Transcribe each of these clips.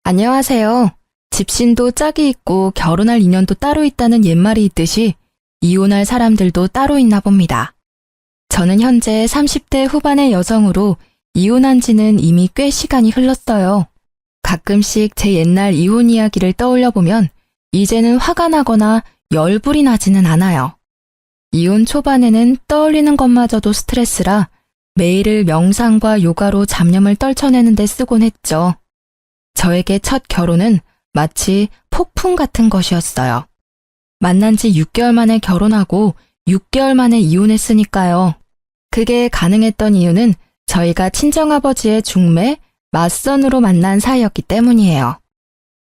안녕하세요. 집신도 짝이 있고 결혼할 인연도 따로 있다는 옛말이 있듯이 이혼할 사람들도 따로 있나 봅니다. 저는 현재 30대 후반의 여성으로 이혼한 지는 이미 꽤 시간이 흘렀어요. 가끔씩 제 옛날 이혼 이야기를 떠올려 보면 이제는 화가 나거나 열불이 나지는 않아요. 이혼 초반에는 떠올리는 것마저도 스트레스라 매일을 명상과 요가로 잡념을 떨쳐내는 데 쓰곤 했죠. 저에게 첫 결혼은 마치 폭풍 같은 것이었어요. 만난 지 6개월 만에 결혼하고 6개월 만에 이혼했으니까요. 그게 가능했던 이유는 저희가 친정아버지의 중매, 맞선으로 만난 사이였기 때문이에요.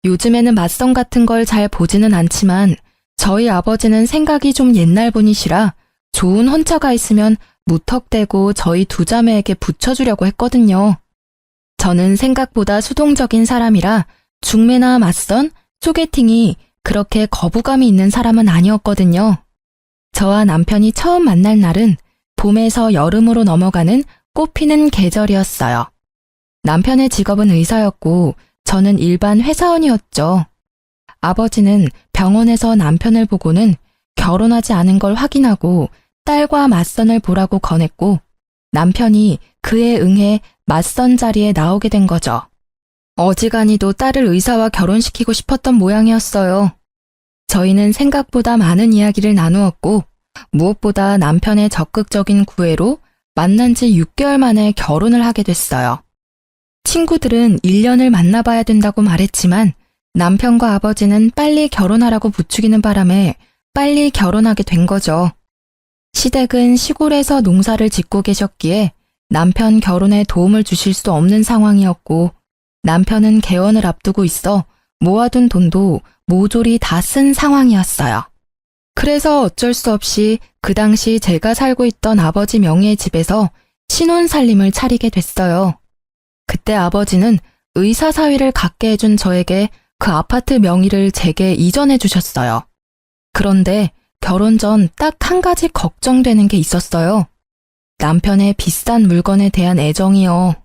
요즘에는 맞선 같은 걸 잘 보지는 않지만 저희 아버지는 생각이 좀 옛날 분이시라 좋은 혼처가 있으면 무턱대고 저희 두 자매에게 붙여주려고 했거든요. 저는 생각보다 수동적인 사람이라 중매나 맞선, 소개팅이 그렇게 거부감이 있는 사람은 아니었거든요. 저와 남편이 처음 만날 날은 봄에서 여름으로 넘어가는 꽃피는 계절이었어요. 남편의 직업은 의사였고 저는 일반 회사원이었죠. 아버지는 병원에서 남편을 보고는 결혼하지 않은 걸 확인하고 딸과 맞선을 보라고 권했고 남편이 그에 응해 맞선 자리에 나오게 된 거죠. 어지간히도 딸을 의사와 결혼시키고 싶었던 모양이었어요. 저희는 생각보다 많은 이야기를 나누었고 무엇보다 남편의 적극적인 구애로 만난 지 6개월 만에 결혼을 하게 됐어요. 친구들은 1년을 만나봐야 된다고 말했지만 남편과 아버지는 빨리 결혼하라고 부추기는 바람에 빨리 결혼하게 된 거죠. 시댁은 시골에서 농사를 짓고 계셨기에 남편 결혼에 도움을 주실 수 없는 상황이었고 남편은 개원을 앞두고 있어 모아둔 돈도 모조리 다 쓴 상황이었어요. 그래서 어쩔 수 없이 그 당시 제가 살고 있던 아버지 명의의 집에서 신혼살림을 차리게 됐어요. 그때 아버지는 의사 사위를 갖게 해준 저에게 그 아파트 명의를 제게 이전해 주셨어요. 그런데 결혼 전 딱 한 가지 걱정되는 게 있었어요. 남편의 비싼 물건에 대한 애정이요.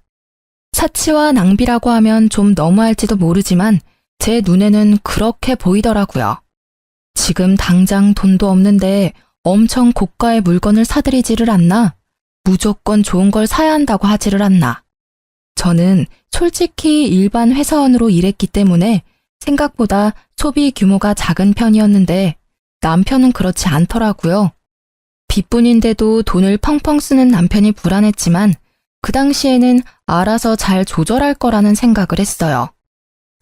사치와 낭비라고 하면 좀 너무할지도 모르지만 제 눈에는 그렇게 보이더라고요. 지금 당장 돈도 없는데 엄청 고가의 물건을 사들이지를 않나? 무조건 좋은 걸 사야 한다고 하지를 않나? 저는 솔직히 일반 회사원으로 일했기 때문에 생각보다 소비 규모가 작은 편이었는데 남편은 그렇지 않더라고요. 빚뿐인데도 돈을 펑펑 쓰는 남편이 불안했지만 그 당시에는 알아서 잘 조절할 거라는 생각을 했어요.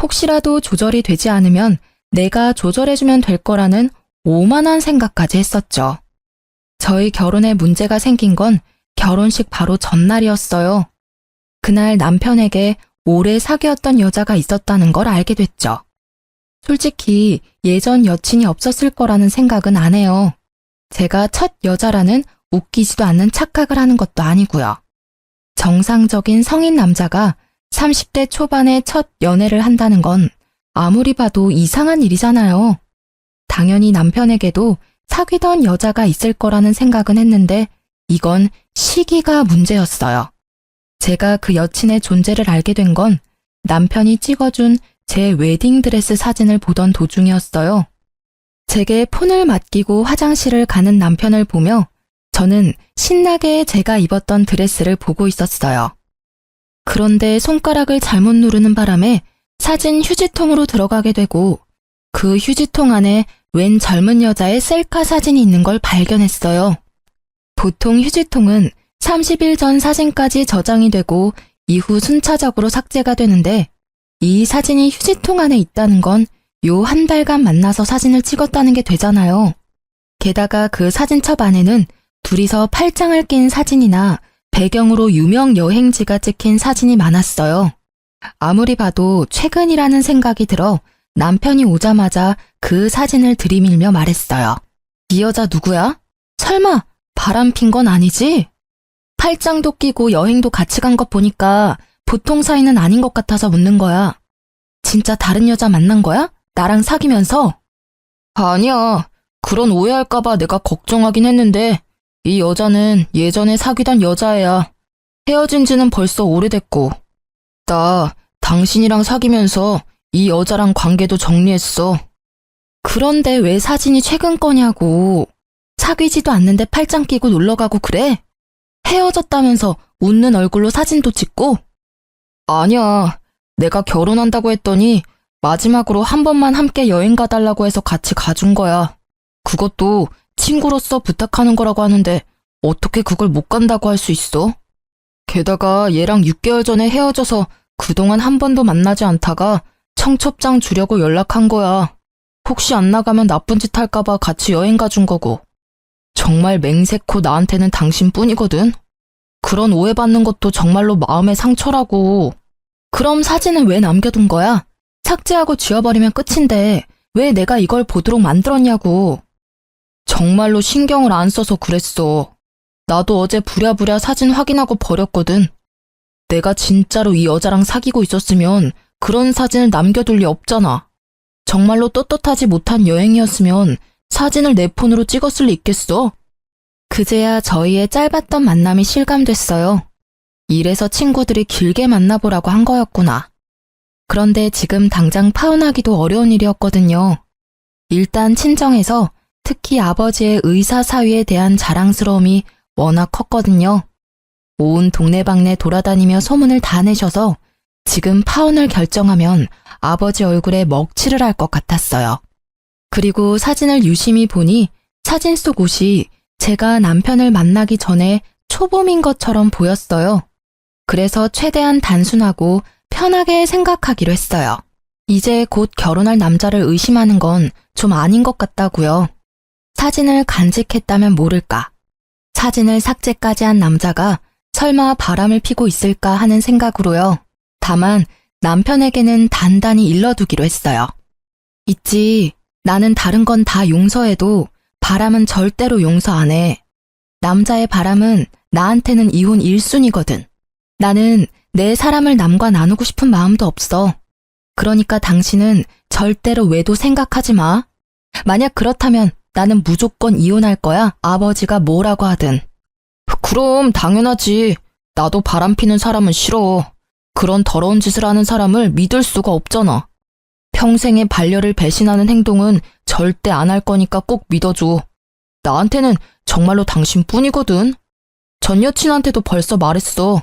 혹시라도 조절이 되지 않으면 내가 조절해주면 될 거라는 오만한 생각까지 했었죠. 저희 결혼에 문제가 생긴 건 결혼식 바로 전날이었어요. 그날 남편에게 오래 사귀었던 여자가 있었다는 걸 알게 됐죠. 솔직히 예전 여친이 없었을 거라는 생각은 안 해요. 제가 첫 여자라는 웃기지도 않는 착각을 하는 것도 아니고요. 정상적인 성인 남자가 30대 초반에 첫 연애를 한다는 건 아무리 봐도 이상한 일이잖아요. 당연히 남편에게도 사귀던 여자가 있을 거라는 생각은 했는데 이건 시기가 문제였어요. 제가 그 여친의 존재를 알게 된 건 남편이 찍어준 제 웨딩드레스 사진을 보던 도중이었어요. 제게 폰을 맡기고 화장실을 가는 남편을 보며 저는 신나게 제가 입었던 드레스를 보고 있었어요. 그런데 손가락을 잘못 누르는 바람에 사진 휴지통으로 들어가게 되고 그 휴지통 안에 웬 젊은 여자의 셀카 사진이 있는 걸 발견했어요. 보통 휴지통은 30일 전 사진까지 저장이 되고 이후 순차적으로 삭제가 되는데 이 사진이 휴지통 안에 있다는 건 요 한 달간 만나서 사진을 찍었다는 게 되잖아요. 게다가 그 사진첩 안에는 둘이서 팔짱을 낀 사진이나 배경으로 유명 여행지가 찍힌 사진이 많았어요. 아무리 봐도 최근이라는 생각이 들어 남편이 오자마자 그 사진을 들이밀며 말했어요. 이 여자 누구야? 설마 바람핀 건 아니지? 팔짱도 끼고 여행도 같이 간 것 보니까 보통 사이는 아닌 것 같아서 묻는 거야. 진짜 다른 여자 만난 거야? 나랑 사귀면서? 아니야. 그런 오해할까봐 내가 걱정하긴 했는데 이 여자는 예전에 사귀던 여자애야. 헤어진 지는 벌써 오래됐고. 나 당신이랑 사귀면서 이 여자랑 관계도 정리했어. 그런데 왜 사진이 최근 거냐고. 사귀지도 않는데 팔짱 끼고 놀러가고 그래? 헤어졌다면서 웃는 얼굴로 사진도 찍고? 아니야. 내가 결혼한다고 했더니 마지막으로 한 번만 함께 여행 가달라고 해서 같이 가준 거야. 그것도 친구로서 부탁하는 거라고 하는데 어떻게 그걸 못 간다고 할 수 있어? 게다가 얘랑 6개월 전에 헤어져서 그동안 한 번도 만나지 않다가 청첩장 주려고 연락한 거야. 혹시 안 나가면 나쁜 짓 할까봐 같이 여행 가준 거고. 정말 맹세코 나한테는 당신뿐이거든. 그런 오해받는 것도 정말로 마음의 상처라고. 그럼 사진은 왜 남겨둔 거야? 삭제하고 지워버리면 끝인데 왜 내가 이걸 보도록 만들었냐고. 정말로 신경을 안 써서 그랬어. 나도 어제 부랴부랴 사진 확인하고 버렸거든. 내가 진짜로 이 여자랑 사귀고 있었으면 그런 사진을 남겨둘 리 없잖아. 정말로 떳떳하지 못한 여행이었으면 사진을 내 폰으로 찍었을 리 있겠어? 그제야 저희의 짧았던 만남이 실감됐어요. 이래서 친구들이 길게 만나보라고 한 거였구나. 그런데 지금 당장 파혼하기도 어려운 일이었거든요. 일단 친정에서 특히 아버지의 의사 사위에 대한 자랑스러움이 워낙 컸거든요. 온 동네방네 돌아다니며 소문을 다 내셔서 지금 파혼을 결정하면 아버지 얼굴에 먹칠을 할 것 같았어요. 그리고 사진을 유심히 보니 사진 속 옷이 제가 남편을 만나기 전에 초봄인 것처럼 보였어요. 그래서 최대한 단순하고 편하게 생각하기로 했어요. 이제 곧 결혼할 남자를 의심하는 건 좀 아닌 것 같다고요. 사진을 간직했다면 모를까. 사진을 삭제까지 한 남자가 설마 바람을 피고 있을까 하는 생각으로요. 다만 남편에게는 단단히 일러두기로 했어요. 있지, 나는 다른 건 다 용서해도 바람은 절대로 용서 안 해. 남자의 바람은 나한테는 이혼 1순위거든. 나는 내 사람을 남과 나누고 싶은 마음도 없어. 그러니까 당신은 절대로 외도 생각하지 마. 만약 그렇다면 나는 무조건 이혼할 거야. 아버지가 뭐라고 하든. 그럼 당연하지. 나도 바람피는 사람은 싫어. 그런 더러운 짓을 하는 사람을 믿을 수가 없잖아. 평생의 반려를 배신하는 행동은 절대 안 할 거니까 꼭 믿어줘. 나한테는 정말로 당신뿐이거든. 전 여친한테도 벌써 말했어.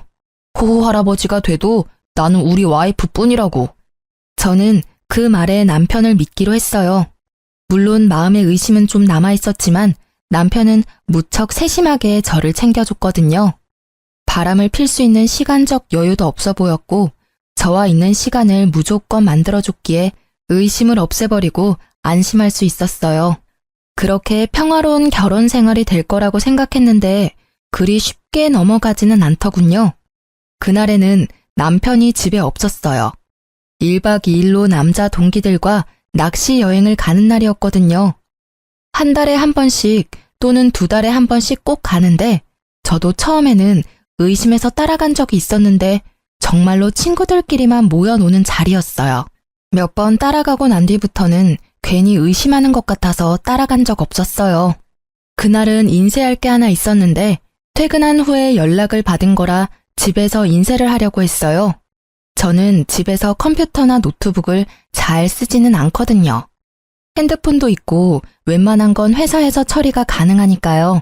호호 할아버지가 돼도 나는 우리 와이프뿐이라고. 저는 그 말에 남편을 믿기로 했어요. 물론 마음의 의심은 좀 남아있었지만 남편은 무척 세심하게 저를 챙겨줬거든요. 바람을 필 수 있는 시간적 여유도 없어 보였고 저와 있는 시간을 무조건 만들어줬기에 의심을 없애버리고 안심할 수 있었어요. 그렇게 평화로운 결혼 생활이 될 거라고 생각했는데 그리 쉽게 넘어가지는 않더군요. 그날에는 남편이 집에 없었어요. 1박 2일로 남자 동기들과 낚시 여행을 가는 날이었거든요. 한 달에 한 번씩 또는 2달에 한 번씩 꼭 가는데 저도 처음에는 의심해서 따라간 적이 있었는데 정말로 친구들끼리만 모여 노는 자리였어요. 몇 번 따라가고 난 뒤부터는 괜히 의심하는 것 같아서 따라간 적 없었어요. 그날은 인쇄할 게 하나 있었는데 퇴근한 후에 연락을 받은 거라 집에서 인쇄를 하려고 했어요. 저는 집에서 컴퓨터나 노트북을 잘 쓰지는 않거든요. 핸드폰도 있고 웬만한 건 회사에서 처리가 가능하니까요.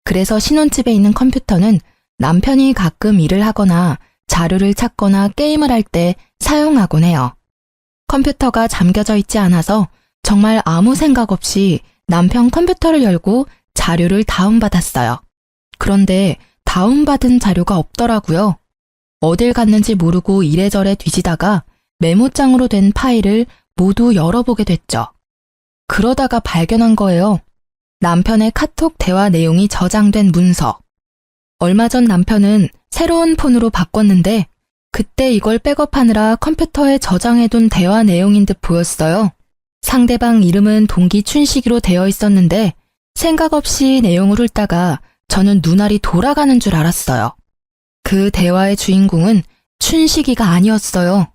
그래서 신혼집에 있는 컴퓨터는 남편이 가끔 일을 하거나 자료를 찾거나 게임을 할 때 사용하곤 해요. 컴퓨터가 잠겨져 있지 않아서 정말 아무 생각 없이 남편 컴퓨터를 열고 자료를 다운받았어요. 그런데 다운받은 자료가 없더라고요. 어딜 갔는지 모르고 이래저래 뒤지다가 메모장으로 된 파일을 모두 열어보게 됐죠. 그러다가 발견한 거예요. 남편의 카톡 대화 내용이 저장된 문서. 얼마 전 남편은 새로운 폰으로 바꿨는데 그때 이걸 백업하느라 컴퓨터에 저장해둔 대화 내용인 듯 보였어요. 상대방 이름은 동기 춘식이로 되어 있었는데 생각 없이 내용을 훑다가 저는 눈알이 돌아가는 줄 알았어요. 그 대화의 주인공은 춘식이가 아니었어요.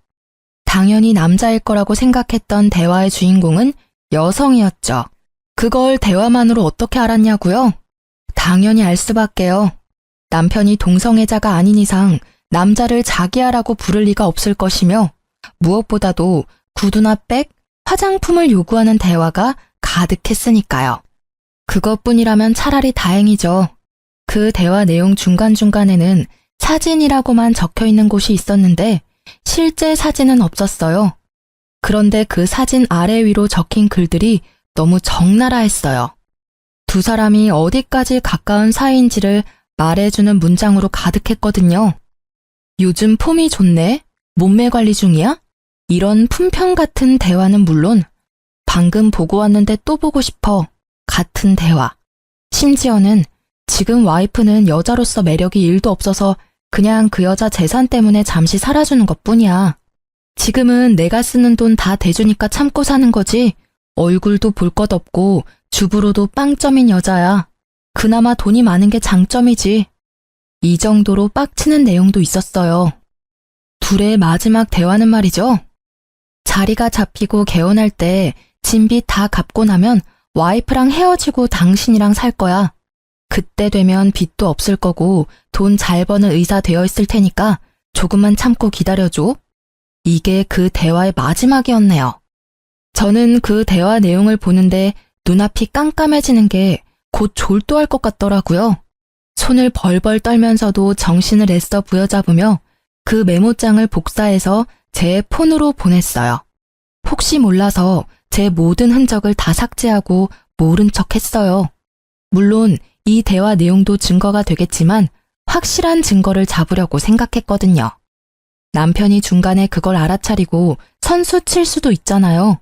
당연히 남자일 거라고 생각했던 대화의 주인공은 여성이었죠. 그걸 대화만으로 어떻게 알았냐고요? 당연히 알 수밖에요. 남편이 동성애자가 아닌 이상 남자를 자기야라고 부를 리가 없을 것이며 무엇보다도 구두나 백, 화장품을 요구하는 대화가 가득했으니까요. 그것뿐이라면 차라리 다행이죠. 그 대화 내용 중간중간에는 사진이라고만 적혀 있는 곳이 있었는데 실제 사진은 없었어요. 그런데 그 사진 아래 위로 적힌 글들이 너무 적나라했어요. 두 사람이 어디까지 가까운 사이인지를 말해주는 문장으로 가득했거든요. 요즘 폼이 좋네? 몸매 관리 중이야? 이런 품평 같은 대화는 물론 방금 보고 왔는데 또 보고 싶어 같은 대화. 심지어는 지금 와이프는 여자로서 매력이 1도 없어서 그냥 그 여자 재산 때문에 잠시 살아주는 것뿐이야. 지금은 내가 쓰는 돈 다 대주니까 참고 사는 거지. 얼굴도 볼 것 없고 주부로도 빵점인 여자야. 그나마 돈이 많은 게 장점이지. 이 정도로 빡치는 내용도 있었어요. 둘의 마지막 대화는 말이죠. 자리가 잡히고 개원할 때 진빚 다 갚고 나면 와이프랑 헤어지고 당신이랑 살 거야. 그때 되면 빚도 없을 거고 돈 잘 버는 의사 되어 있을 테니까 조금만 참고 기다려줘. 이게 그 대화의 마지막이었네요. 저는 그 대화 내용을 보는데 눈앞이 깜깜해지는 게 곧 졸도할 것 같더라고요. 손을 벌벌 떨면서도 정신을 애써 부여잡으며 그 메모장을 복사해서 제 폰으로 보냈어요. 혹시 몰라서 제 모든 흔적을 다 삭제하고 모른 척 했어요. 물론 이 대화 내용도 증거가 되겠지만 확실한 증거를 잡으려고 생각했거든요. 남편이 중간에 그걸 알아차리고 선수 칠 수도 있잖아요.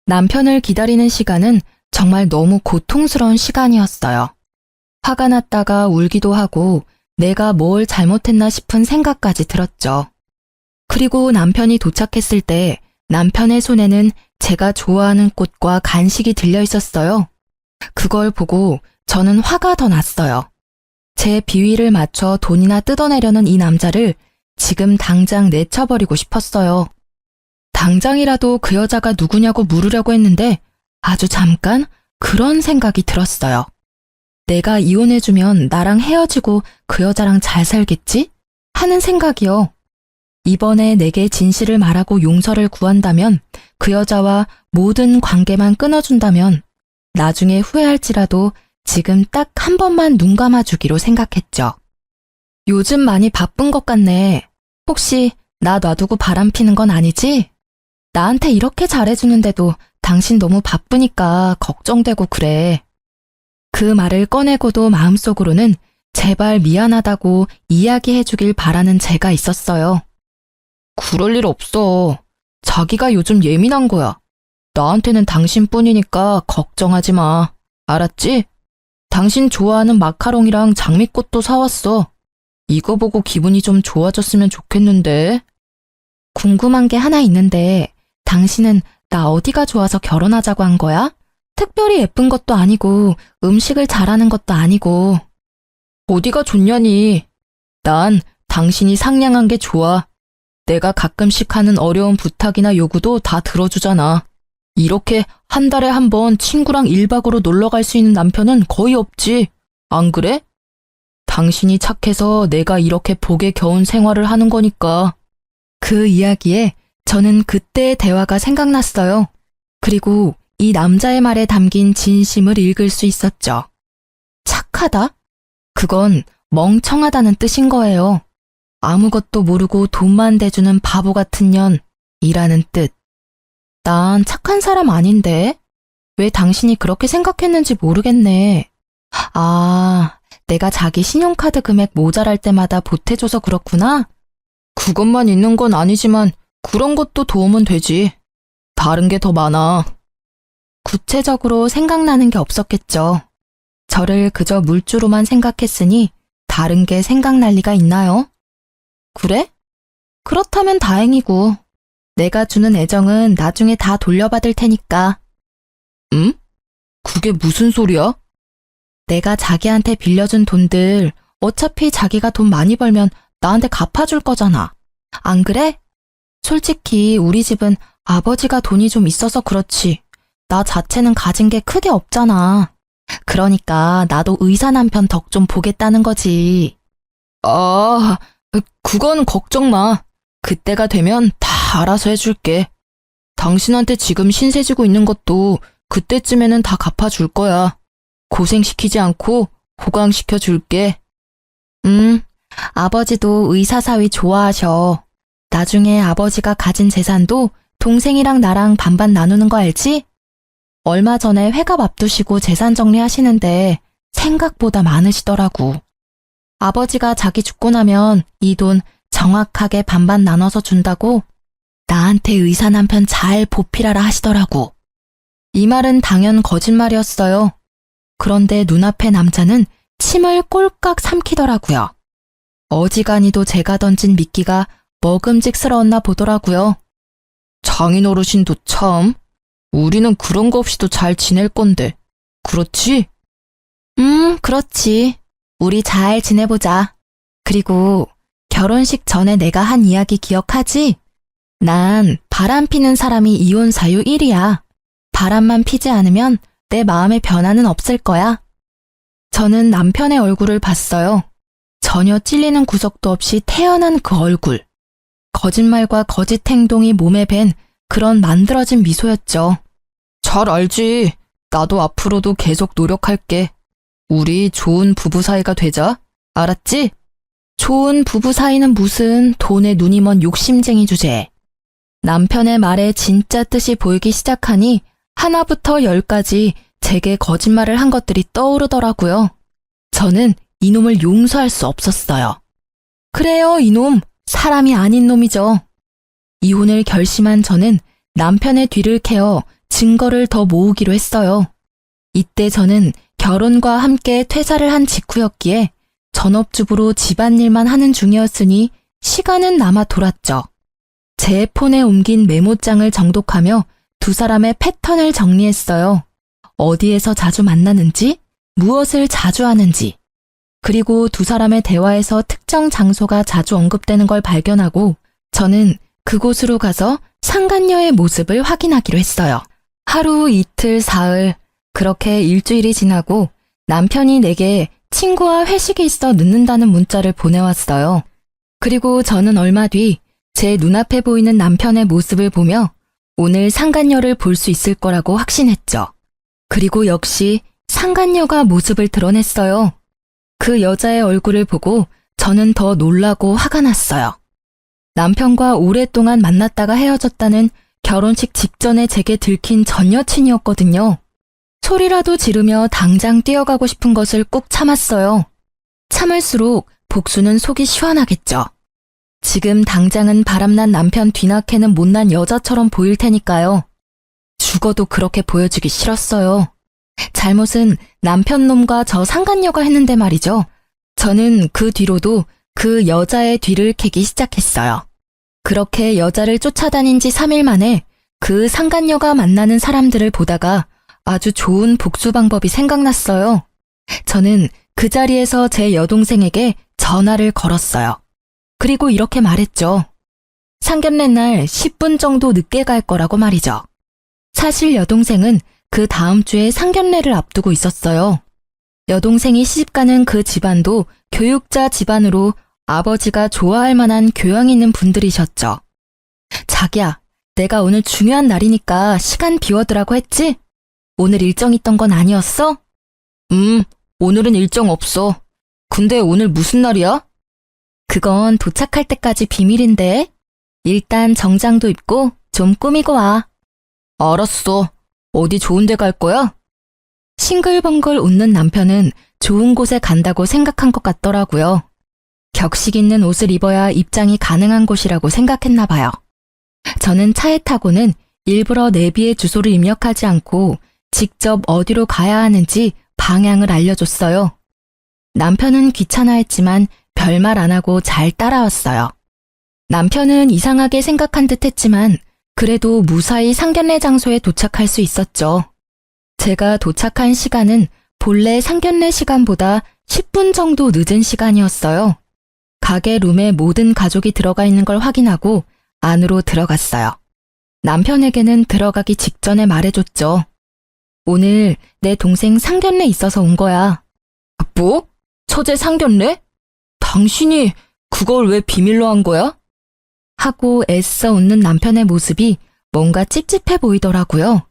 남편을 기다리는 시간은 정말 너무 고통스러운 시간이었어요. 화가 났다가 울기도 하고 내가 뭘 잘못했나 싶은 생각까지 들었죠. 그리고 남편이 도착했을 때 남편의 손에는 제가 좋아하는 꽃과 간식이 들려 있었어요. 그걸 보고 저는 화가 더 났어요. 제 비위를 맞춰 돈이나 뜯어내려는 이 남자를 지금 당장 내쳐버리고 싶었어요. 당장이라도 그 여자가 누구냐고 물으려고 했는데 아주 잠깐 그런 생각이 들었어요. 내가 이혼해주면 나랑 헤어지고 그 여자랑 잘 살겠지? 하는 생각이요. 이번에 내게 진실을 말하고 용서를 구한다면, 그 여자와 모든 관계만 끊어준다면 나중에 후회할지라도 지금 딱 한 번만 눈 감아주기로 생각했죠. 요즘 많이 바쁜 것 같네. 혹시 나 놔두고 바람 피는 건 아니지? 나한테 이렇게 잘해주는데도 당신 너무 바쁘니까 걱정되고 그래. 그 말을 꺼내고도 마음속으로는 제발 미안하다고 이야기해주길 바라는 제가 있었어요. 그럴 일 없어. 자기가 요즘 예민한 거야. 나한테는 당신뿐이니까 걱정하지 마. 알았지? 당신 좋아하는 마카롱이랑 장미꽃도 사왔어. 이거 보고 기분이 좀 좋아졌으면 좋겠는데. 궁금한 게 하나 있는데 당신은 나 어디가 좋아서 결혼하자고 한 거야? 특별히 예쁜 것도 아니고 음식을 잘하는 것도 아니고. 어디가 좋냐니. 난 당신이 상냥한 게 좋아. 내가 가끔씩 하는 어려운 부탁이나 요구도 다 들어주잖아. 이렇게 한 달에 한 번 친구랑 1박으로 놀러 갈 수 있는 남편은 거의 없지. 안 그래? 당신이 착해서 내가 이렇게 복에 겨운 생활을 하는 거니까. 그 이야기에 저는 그때의 대화가 생각났어요. 그리고 이 남자의 말에 담긴 진심을 읽을 수 있었죠. 착하다? 그건 멍청하다는 뜻인 거예요. 아무것도 모르고 돈만 대주는 바보 같은 년이라는 뜻. 난 착한 사람 아닌데? 왜 당신이 그렇게 생각했는지 모르겠네. 아, 내가 자기 신용카드 금액 모자랄 때마다 보태줘서 그렇구나? 그것만 있는 건 아니지만 그런 것도 도움은 되지. 다른 게 더 많아. 구체적으로 생각나는 게 없었겠죠. 저를 그저 물주로만 생각했으니 다른 게 생각날 리가 있나요? 그래? 그렇다면 다행이고. 내가 주는 애정은 나중에 다 돌려받을 테니까. 응? 그게 무슨 소리야? 내가 자기한테 빌려준 돈들 어차피 자기가 돈 많이 벌면 나한테 갚아줄 거잖아. 안 그래? 솔직히 우리 집은 아버지가 돈이 좀 있어서 그렇지. 나 자체는 가진 게 크게 없잖아. 그러니까 나도 의사 남편 덕 좀 보겠다는 거지. 아, 그건 걱정 마. 그때가 되면 다 알아서 해줄게. 당신한테 지금 신세 지고 있는 것도 그때쯤에는 다 갚아줄 거야. 고생시키지 않고 호강시켜 줄게. 아버지도 의사 사위 좋아하셔. 나중에 아버지가 가진 재산도 동생이랑 나랑 반반 나누는 거 알지? 얼마 전에 회갑 앞두시고 재산 정리하시는데 생각보다 많으시더라고. 아버지가 자기 죽고 나면 이 돈 정확하게 반반 나눠서 준다고 나한테 의사 남편 잘 보필하라 하시더라고. 이 말은 당연 거짓말이었어요. 그런데 눈앞의 남자는 침을 꼴깍 삼키더라고요. 어지간히도 제가 던진 미끼가 먹음직스러웠나 보더라고요. 장인어르신도 참, 우리는 그런 거 없이도 잘 지낼 건데, 그렇지? 그렇지. 우리 잘 지내보자. 그리고 결혼식 전에 내가 한 이야기 기억하지? 난 바람 피는 사람이 이혼 사유 1위야. 바람만 피지 않으면 내 마음의 변화는 없을 거야. 저는 남편의 얼굴을 봤어요. 전혀 찔리는 구석도 없이 태연한 그 얼굴. 거짓말과 거짓 행동이 몸에 밴 그런 만들어진 미소였죠. 잘 알지. 나도 앞으로도 계속 노력할게. 우리 좋은 부부 사이가 되자. 알았지? 좋은 부부 사이는 무슨 돈에 눈이 먼 욕심쟁이 주제에. 남편의 말에 진짜 뜻이 보이기 시작하니 하나부터 10까지 제게 거짓말을 한 것들이 떠오르더라고요. 저는 이놈을 용서할 수 없었어요. 그래요, 이놈. 사람이 아닌 놈이죠. 이혼을 결심한 저는 남편의 뒤를 캐어 증거를 더 모으기로 했어요. 이때 저는 결혼과 함께 퇴사를 한 직후였기에 전업주부로 집안일만 하는 중이었으니 시간은 남아 돌았죠. 제 폰에 옮긴 메모장을 정독하며 두 사람의 패턴을 정리했어요. 어디에서 자주 만나는지, 무엇을 자주 하는지, 그리고 두 사람의 대화에서 특정 장소가 자주 언급되는 걸 발견하고 저는 그곳으로 가서 상간녀의 모습을 확인하기로 했어요. 하루, 이틀, 사흘, 그렇게 일주일이 지나고 남편이 내게 친구와 회식이 있어 늦는다는 문자를 보내왔어요. 그리고 저는 얼마 뒤 제 눈앞에 보이는 남편의 모습을 보며 오늘 상간녀를 볼 수 있을 거라고 확신했죠. 그리고 역시 상간녀가 모습을 드러냈어요. 그 여자의 얼굴을 보고 저는 더 놀라고 화가 났어요. 남편과 오랫동안 만났다가 헤어졌다는 결혼식 직전에 제게 들킨 전 여친이었거든요. 소리라도 지르며 당장 뛰어가고 싶은 것을 꾹 참았어요. 참을수록 복수는 속이 시원하겠죠. 지금 당장은 바람난 남편 뒤늦게는 못난 여자처럼 보일 테니까요. 죽어도 그렇게 보여주기 싫었어요. 잘못은 남편 놈과 저 상간녀가 했는데 말이죠. 저는 그 뒤로도 그 여자의 뒤를 캐기 시작했어요. 그렇게 여자를 쫓아다닌 지 3일 만에 그 상간녀가 만나는 사람들을 보다가 아주 좋은 복수 방법이 생각났어요. 저는 그 자리에서 제 여동생에게 전화를 걸었어요. 그리고 이렇게 말했죠. 상견례 날 10분 정도 늦게 갈 거라고 말이죠. 사실 여동생은 그 다음 주에 상견례를 앞두고 있었어요. 여동생이 시집가는 그 집안도 교육자 집안으로 아버지가 좋아할 만한 교양 있는 분들이셨죠. 자기야, 내가 오늘 중요한 날이니까 시간 비워두라고 했지? 오늘 일정 있던 건 아니었어? 오늘은 일정 없어. 근데 오늘 무슨 날이야? 그건 도착할 때까지 비밀인데. 일단 정장도 입고 좀 꾸미고 와. 알았어. 어디 좋은 데 갈 거야? 싱글벙글 웃는 남편은 좋은 곳에 간다고 생각한 것 같더라고요. 격식 있는 옷을 입어야 입장이 가능한 곳이라고 생각했나 봐요. 저는 차에 타고는 일부러 내비의 주소를 입력하지 않고 직접 어디로 가야 하는지 방향을 알려줬어요. 남편은 귀찮아했지만 별말 안 하고 잘 따라왔어요. 남편은 이상하게 생각한 듯 했지만 그래도 무사히 상견례 장소에 도착할 수 있었죠. 제가 도착한 시간은 본래 상견례 시간보다 10분 정도 늦은 시간이었어요. 가게 룸에 모든 가족이 들어가 있는 걸 확인하고 안으로 들어갔어요. 남편에게는 들어가기 직전에 말해줬죠. 오늘 내 동생 상견례 있어서 온 거야. 뭐? 처제 상견례? 당신이 그걸 왜 비밀로 한 거야? 하고 애써 웃는 남편의 모습이 뭔가 찝찝해 보이더라고요.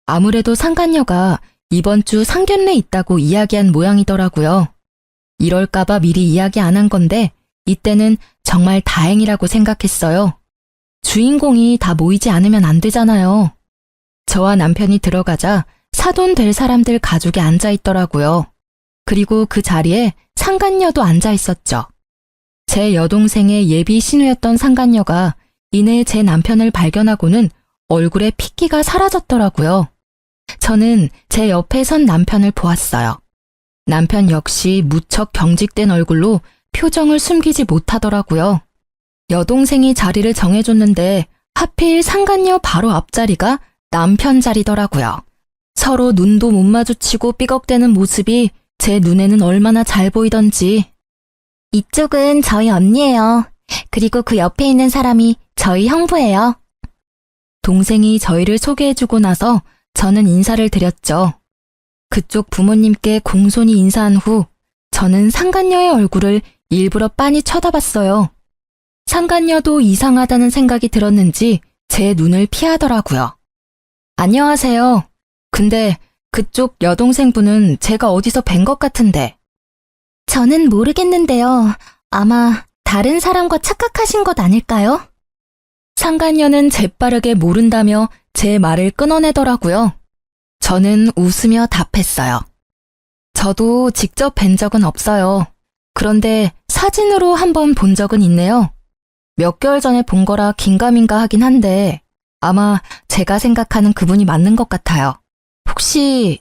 아무래도 상간녀가 이번 주 상견례 있다고 이야기한 모양이더라고요. 이럴까봐 미리 이야기 안 한 건데 이때는 정말 다행이라고 생각했어요. 주인공이 다 모이지 않으면 안 되잖아요. 저와 남편이 들어가자 사돈 될 사람들 가족이 앉아 있더라고요. 그리고 그 자리에 상간녀도 앉아 있었죠. 제 여동생의 예비 신우였던 상간녀가 이내 제 남편을 발견하고는 얼굴에 핏기가 사라졌더라고요. 저는 제 옆에 선 남편을 보았어요. 남편 역시 무척 경직된 얼굴로 표정을 숨기지 못하더라고요. 여동생이 자리를 정해줬는데 하필 상간녀 바로 앞자리가 남편 자리더라고요. 서로 눈도 못 마주치고 삐걱대는 모습이 제 눈에는 얼마나 잘 보이던지. 이쪽은 저희 언니예요. 그리고 그 옆에 있는 사람이 저희 형부예요. 동생이 저희를 소개해주고 나서 저는 인사를 드렸죠. 그쪽 부모님께 공손히 인사한 후 저는 상간녀의 얼굴을 일부러 빤히 쳐다봤어요. 상간녀도 이상하다는 생각이 들었는지 제 눈을 피하더라고요. 안녕하세요. 근데 그쪽 여동생분은 제가 어디서 뵌 것 같은데. 저는 모르겠는데요. 아마 다른 사람과 착각하신 것 아닐까요? 상간녀는 재빠르게 모른다며 제 말을 끊어내더라고요. 저는 웃으며 답했어요. 저도 직접 뵌 적은 없어요. 그런데 사진으로 한번 본 적은 있네요. 몇 개월 전에 본 거라 긴가민가 하긴 한데 아마 제가 생각하는 그분이 맞는 것 같아요. 혹시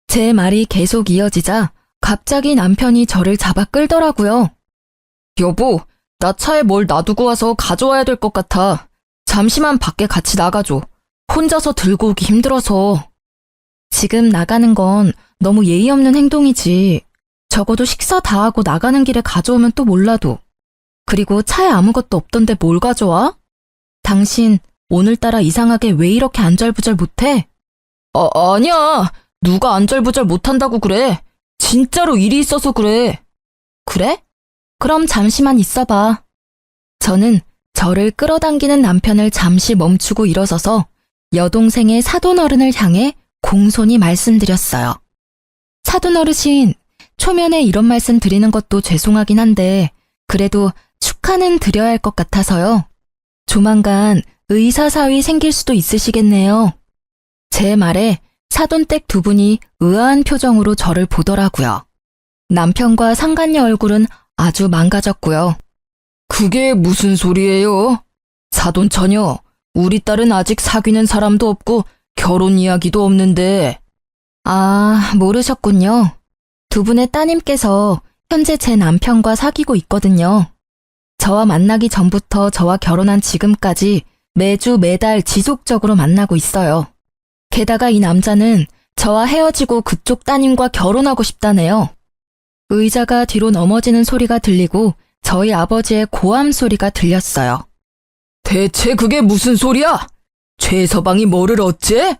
제 말이 계속 이어지자 갑자기 남편이 저를 잡아 끌더라고요. 여보, 나 차에 뭘 놔두고 와서 가져와야 될 것 같아. 잠시만 밖에 같이 나가줘. 혼자서 들고 오기 힘들어서. 지금 나가는 건 너무 예의 없는 행동이지. 적어도 식사 다 하고 나가는 길에 가져오면 또 몰라도. 그리고 차에 아무것도 없던데 뭘 가져와? 당신 오늘따라 이상하게 왜 이렇게 안절부절 못해? 아니야. 누가 안절부절 못한다고 그래. 진짜로 일이 있어서 그래. 그래? 그럼 잠시만 있어봐. 저는 저를 끌어당기는 남편을 잠시 멈추고 일어서서 여동생의 사돈어른을 향해 공손히 말씀드렸어요. 사돈어르신, 초면에 이런 말씀 드리는 것도 죄송하긴 한데 그래도 축하는 드려야 할 것 같아서요. 조만간 의사사위 생길 수도 있으시겠네요. 제 말에 사돈댁 두 분이 의아한 표정으로 저를 보더라고요. 남편과 상간녀 얼굴은 아주 망가졌고요. 그게 무슨 소리예요? 사돈 처녀, 우리 딸은 아직 사귀는 사람도 없고 결혼 이야기도 없는데. 아, 모르셨군요. 두 분의 따님께서 현재 제 남편과 사귀고 있거든요. 저와 만나기 전부터 저와 결혼한 지금까지 매주 매달 지속적으로 만나고 있어요. 게다가 이 남자는 저와 헤어지고 그쪽 따님과 결혼하고 싶다네요. 의자가 뒤로 넘어지는 소리가 들리고 저희 아버지의 고함 소리가 들렸어요. 대체 그게 무슨 소리야? 최서방이 뭐를 어째?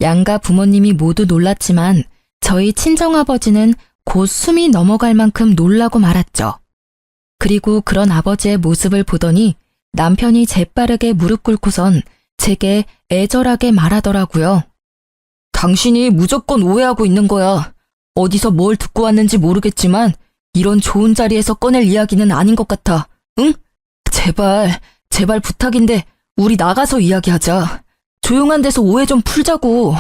양가 부모님이 모두 놀랐지만 저희 친정아버지는 곧 숨이 넘어갈 만큼 놀라고 말았죠. 그리고 그런 아버지의 모습을 보더니 남편이 재빠르게 무릎 꿇고선 제게 애절하게 말하더라고요. 당신이 무조건 오해하고 있는 거야. 어디서 뭘 듣고 왔는지 모르겠지만 이런 좋은 자리에서 꺼낼 이야기는 아닌 것 같아. 응? 제발 부탁인데 우리 나가서 이야기하자. 조용한 데서 오해 좀 풀자고.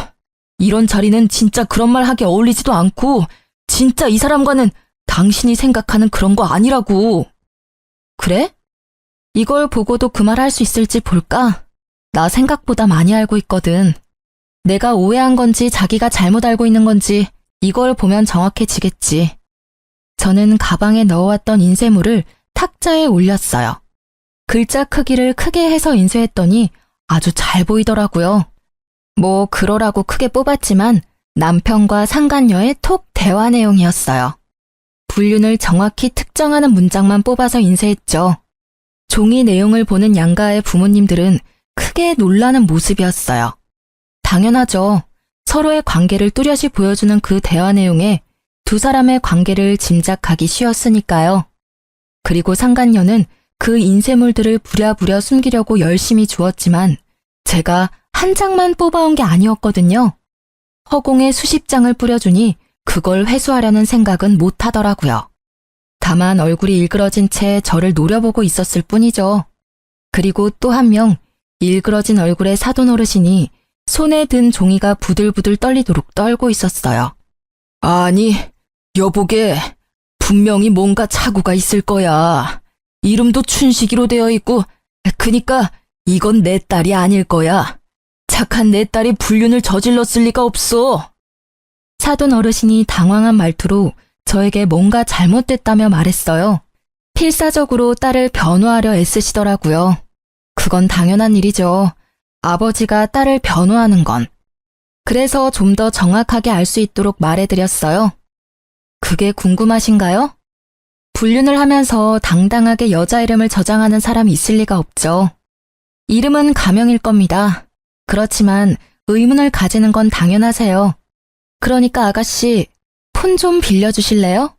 이런 자리는 진짜 그런 말 하기 어울리지도 않고 진짜 이 사람과는 당신이 생각하는 그런 거 아니라고. 그래? 이걸 보고도 그 말 할 수 있을지 볼까? 나 생각보다 많이 알고 있거든. 내가 오해한 건지 자기가 잘못 알고 있는 건지 이걸 보면 정확해지겠지. 저는 가방에 넣어왔던 인쇄물을 탁자에 올렸어요. 글자 크기를 크게 해서 인쇄했더니 아주 잘 보이더라고요. 뭐 그러라고 크게 뽑았지만 남편과 상간녀의 톡 대화 내용이었어요. 불륜을 정확히 특정하는 문장만 뽑아서 인쇄했죠. 종이 내용을 보는 양가의 부모님들은 크게 놀라는 모습이었어요. 당연하죠. 서로의 관계를 뚜렷이 보여주는 그 대화 내용에 두 사람의 관계를 짐작하기 쉬웠으니까요. 그리고 상간녀는 그 인쇄물들을 부랴부랴 숨기려고 열심히 주었지만 제가 한 장만 뽑아온 게 아니었거든요. 허공에 수십 장을 뿌려주니 그걸 회수하려는 생각은 못 하더라고요. 다만 얼굴이 일그러진 채 저를 노려보고 있었을 뿐이죠. 그리고 또 한 명, 일그러진 얼굴의 사돈 어르신이 손에 든 종이가 부들부들 떨리도록 떨고 있었어요. 아니, 여보게, 분명히 뭔가 착오가 있을 거야. 이름도 춘식이로 되어 있고, 그니까 이건 내 딸이 아닐 거야. 착한 내 딸이 불륜을 저질렀을 리가 없어. 사돈 어르신이 당황한 말투로 저에게 뭔가 잘못됐다며 말했어요. 필사적으로 딸을 변호하려 애쓰시더라고요. 그건 당연한 일이죠. 아버지가 딸을 변호하는 건. 그래서 좀 더 정확하게 알 수 있도록 말해드렸어요. 그게 궁금하신가요? 불륜을 하면서 당당하게 여자 이름을 저장하는 사람이 있을 리가 없죠. 이름은 가명일 겁니다. 그렇지만 의문을 가지는 건 당연하세요. 그러니까 아가씨, 폰 좀 빌려주실래요?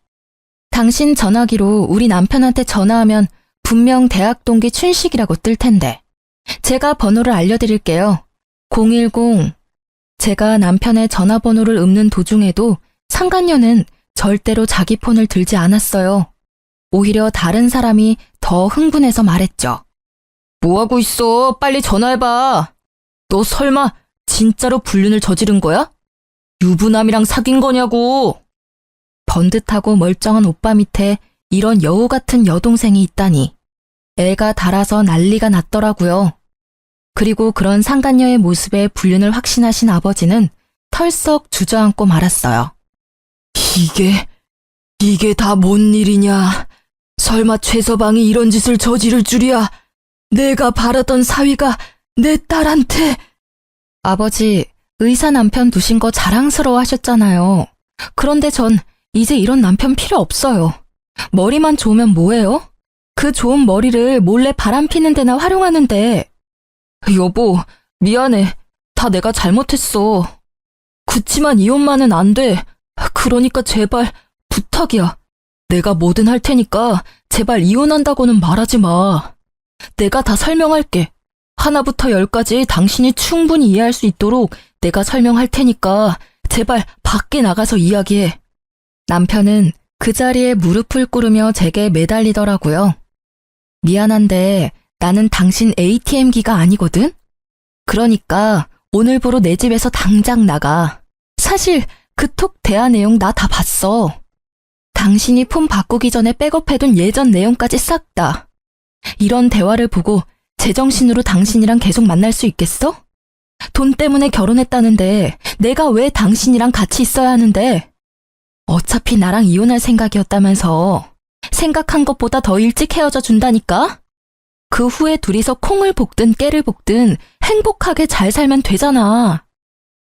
당신 전화기로 우리 남편한테 전화하면 분명 대학 동기 춘식이라고 뜰 텐데. 제가 번호를 알려드릴게요. 010. 제가 남편의 전화번호를 읊는 도중에도 상간녀는 절대로 자기 폰을 들지 않았어요. 오히려 다른 사람이 더 흥분해서 말했죠. 뭐하고 있어? 빨리 전화해봐. 너 설마 진짜로 불륜을 저지른 거야? 유부남이랑 사귄 거냐고. 번듯하고 멀쩡한 오빠 밑에 이런 여우 같은 여동생이 있다니. 애가 달아서 난리가 났더라고요. 그리고 그런 상간녀의 모습에 불륜을 확신하신 아버지는 털썩 주저앉고 말았어요. 이게 다 뭔 일이냐. 설마 최서방이 이런 짓을 저지를 줄이야. 내가 바라던 사위가 내 딸한테. 아버지, 의사 남편 두신 거 자랑스러워 하셨잖아요. 그런데 전 이제 이런 남편 필요 없어요. 머리만 좋으면 뭐해요? 그 좋은 머리를 몰래 바람 피는 데나 활용하는데. 여보, 미안해. 다 내가 잘못했어. 그치만 이혼만은 안 돼. 그러니까 제발 부탁이야. 내가 뭐든 할 테니까 제발 이혼한다고는 말하지 마. 내가 다 설명할게. 하나부터 열까지 당신이 충분히 이해할 수 있도록 내가 설명할 테니까 제발 밖에 나가서 이야기해. 남편은 그 자리에 무릎을 꿇으며 제게 매달리더라고요. 미안한데 나는 당신 ATM기가 아니거든? 그러니까 오늘부로 내 집에서 당장 나가. 사실 그 톡 대화 내용 나 다 봤어. 당신이 폰 바꾸기 전에 백업해둔 예전 내용까지 싹 다. 이런 대화를 보고 제정신으로 당신이랑 계속 만날 수 있겠어? 돈 때문에 결혼했다는데 내가 왜 당신이랑 같이 있어야 하는데? 어차피 나랑 이혼할 생각이었다면서. 생각한 것보다 더 일찍 헤어져 준다니까? 그 후에 둘이서 콩을 볶든 깨를 볶든 행복하게 잘 살면 되잖아.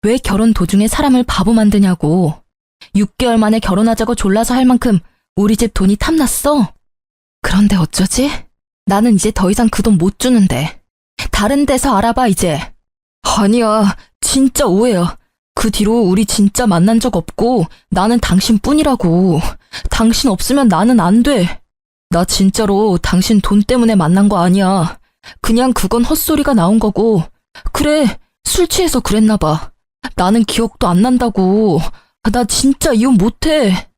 왜 결혼 도중에 사람을 바보 만드냐고. 6개월 만에 결혼하자고 졸라서 할 만큼 우리 집 돈이 탐났어? 그런데 어쩌지? 나는 이제 더 이상 그 돈 못 주는데. 다른 데서 알아봐 이제. 아니야, 진짜 오해야. 그 뒤로 우리 진짜 만난 적 없고 나는 당신뿐이라고. 당신 없으면 나는 안 돼. 나 진짜로 당신 돈 때문에 만난 거 아니야. 그냥 그건 헛소리가 나온 거고. 그래, 술 취해서 그랬나 봐. 나는 기억도 안 난다고. 나 진짜 이혼 못해.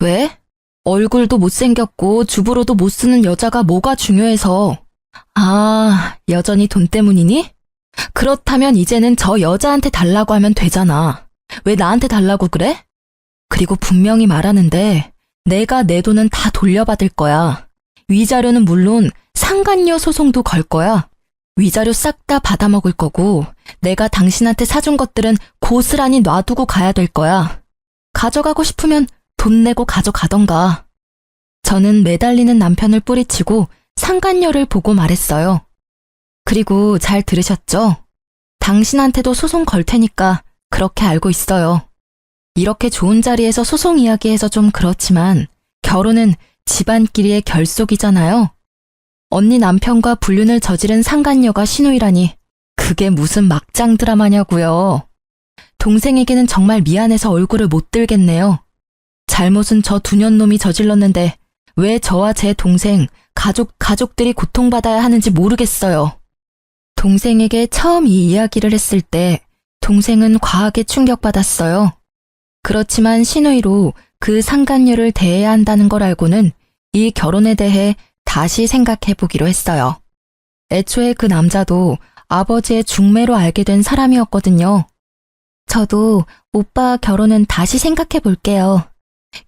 왜? 얼굴도 못생겼고 주부로도 못 쓰는 여자가 뭐가 중요해서. 아, 여전히 돈 때문이니? 그렇다면 이제는 저 여자한테 달라고 하면 되잖아. 왜 나한테 달라고 그래? 그리고 분명히 말하는데 내가 내 돈은 다 돌려받을 거야. 위자료는 물론 상간녀 소송도 걸 거야. 위자료 싹 다 받아먹을 거고 내가 당신한테 사준 것들은 고스란히 놔두고 가야 될 거야. 가져가고 싶으면 돈 내고 가져가던가. 저는 매달리는 남편을 뿌리치고 상간녀를 보고 말했어요. 그리고 잘 들으셨죠? 당신한테도 소송 걸 테니까 그렇게 알고 있어요. 이렇게 좋은 자리에서 소송 이야기해서 좀 그렇지만 결혼은 집안끼리의 결속이잖아요. 언니 남편과 불륜을 저지른 상간녀가 시누이라니 그게 무슨 막장 드라마냐고요. 동생에게는 정말 미안해서 얼굴을 못 들겠네요. 잘못은 저 두년놈이 저질렀는데 왜 저와 제 동생, 가족들이 고통받아야 하는지 모르겠어요. 동생에게 처음 이 이야기를 했을 때 동생은 과하게 충격받았어요. 그렇지만 신의로 그 상간녀를 대해야 한다는 걸 알고는 이 결혼에 대해 다시 생각해 보기로 했어요. 애초에 그 남자도 아버지의 중매로 알게 된 사람이었거든요. 저도 오빠 결혼은 다시 생각해 볼게요.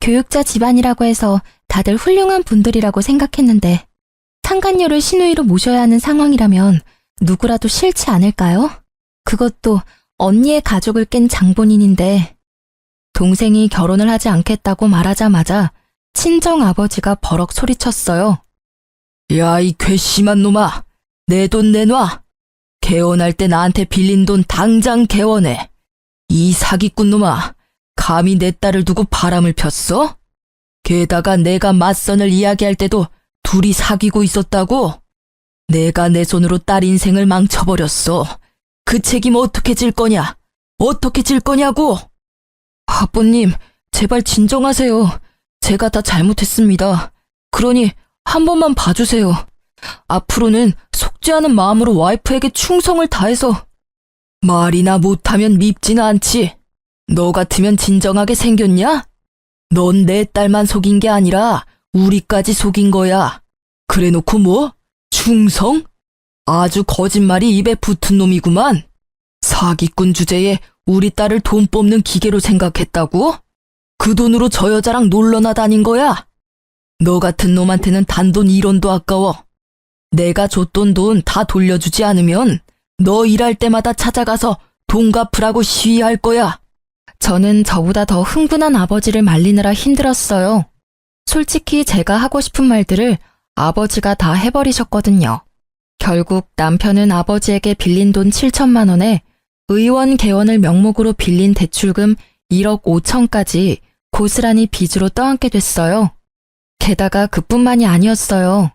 교육자 집안이라고 해서 다들 훌륭한 분들이라고 생각했는데 상간녀를 신우이로 모셔야 하는 상황이라면 누구라도 싫지 않을까요? 그것도 언니의 가족을 깬 장본인인데. 동생이 결혼을 하지 않겠다고 말하자마자 친정아버지가 버럭 소리쳤어요. 야, 이 괘씸한 놈아! 내 돈 내놔! 개원할 때 나한테 빌린 돈 당장 개원해! 이 사기꾼 놈아! 감히 내 딸을 두고 바람을 폈어? 게다가 내가 맞선을 이야기할 때도 둘이 사귀고 있었다고? 내가 내 손으로 딸 인생을 망쳐버렸어. 그 책임 어떻게 질 거냐? 어떻게 질 거냐고! 아버님, 제발 진정하세요. 제가 다 잘못했습니다. 그러니 한 번만 봐주세요. 앞으로는 속지 않은 마음으로 와이프에게 충성을 다해서. 말이나 못하면 밉지는 않지. 너 같으면 진정하게 생겼냐? 넌 내 딸만 속인 게 아니라 우리까지 속인 거야. 그래놓고 뭐? 충성? 아주 거짓말이 입에 붙은 놈이구만. 사기꾼 주제에 우리 딸을 돈 뽑는 기계로 생각했다고? 그 돈으로 저 여자랑 놀러나 다닌 거야? 너 같은 놈한테는 단돈 1원도 아까워. 내가 줬던 돈 다 돌려주지 않으면 너 일할 때마다 찾아가서 돈 갚으라고 시위할 거야. 저는 저보다 더 흥분한 아버지를 말리느라 힘들었어요. 솔직히 제가 하고 싶은 말들을 아버지가 다 해버리셨거든요. 결국 남편은 아버지에게 빌린 돈 7천만 원에 의원 개원을 명목으로 빌린 대출금 1억 5천까지 고스란히 빚으로 떠안게 됐어요. 게다가 그뿐만이 아니었어요.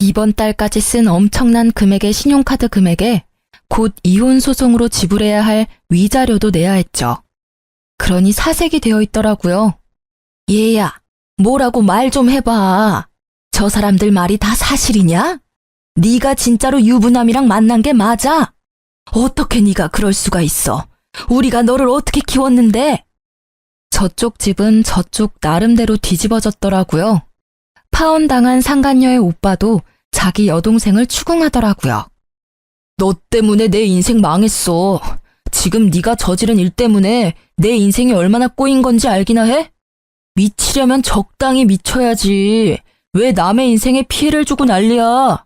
이번 달까지 쓴 엄청난 금액의 신용카드 금액에 곧 이혼 소송으로 지불해야 할 위자료도 내야 했죠. 그러니 사색이 되어 있더라고요. 얘야, 뭐라고 말 좀 해봐. 저 사람들 말이 다 사실이냐? 네가 진짜로 유부남이랑 만난 게 맞아? 어떻게 네가 그럴 수가 있어? 우리가 너를 어떻게 키웠는데? 저쪽 집은 저쪽 나름대로 뒤집어졌더라고요. 파혼당한 상간녀의 오빠도 자기 여동생을 추궁하더라고요. 너 때문에 내 인생 망했어. 지금 네가 저지른 일 때문에 내 인생이 얼마나 꼬인 건지 알기나 해? 미치려면 적당히 미쳐야지. 왜 남의 인생에 피해를 주고 난리야?